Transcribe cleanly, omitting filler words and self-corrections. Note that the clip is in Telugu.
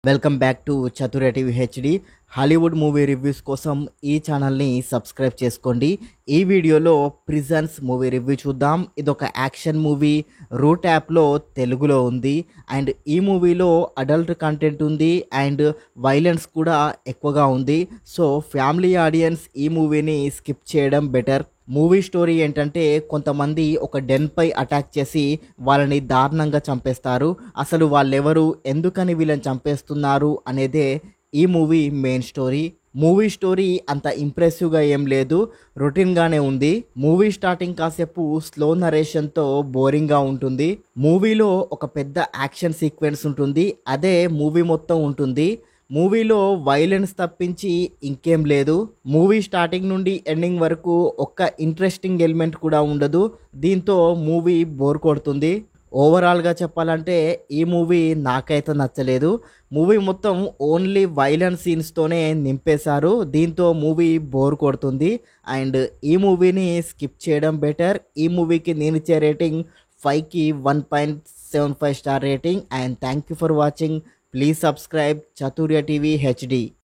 Welcome back to Chatura TV HD. Hollywood movie reviews కోసం ఈ ఛానల్ని సబ్స్క్రైబ్ చేసుకోండి. ఈ వీడియోలో ప్రిజన్స్ మూవీ రివ్యూ చూద్దాం. ఇదొక యాక్షన్ మూవీ. రూట్ యాప్లో తెలుగులో ఉంది. అండ్ ఈ మూవీలో అడల్ట్ కంటెంట్ ఉంది అండ్ వైలెన్స్ కూడా ఎక్కువగా ఉంది. సో ఫ్యామిలీ ఆడియన్స్ ఈ మూవీని స్కిప్ చేయడం బెటర్. మూవీ స్టోరీ ఏంటంటే, కొంతమంది ఒక డెన్పై అటాక్ చేసి వాళ్ళని దారుణంగా చంపేస్తారు. అసలు వాళ్ళెవరు, ఎందుకని వీళ్ళని చంపేస్తున్నారు అనేదే ఈ movie main story. Movie story అంత ఇంప్రెసివ్గా ఏం లేదు, రొటీన్గానే ఉంది. మూవీ స్టార్టింగ్ కాసేపు స్లో నరేషన్తో బోరింగ్గా ఉంటుంది. మూవీలో ఒక పెద్ద యాక్షన్ సీక్వెన్స్ ఉంటుంది, అదే మూవీ మొత్తం ఉంటుంది. మూవీలో వైలెన్స్ తప్పించి ఇంకేం లేదు. మూవీ స్టార్టింగ్ నుండి ఎండింగ్ వరకు ఒక్క ఇంట్రెస్టింగ్ ఎలిమెంట్ కూడా ఉండదు. దీంతో మూవీ బోర్ కొడుతుంది. ఓవరాల్గా చెప్పాలంటే ఈ మూవీ నాకైతే నచ్చలేదు. మూవీ మొత్తం ఓన్లీ వైలెన్స్ సీన్స్తోనే నింపేశారు. దీంతో మూవీ బోర్ కొడుతుంది అండ్ ఈ మూవీని స్కిప్ చేయడం బెటర్. ఈ మూవీకి నేను ఇచ్చే రేటింగ్ 5కి 1.75 star rating. And thank you for watching. Please subscribe చతుర్య TV HD.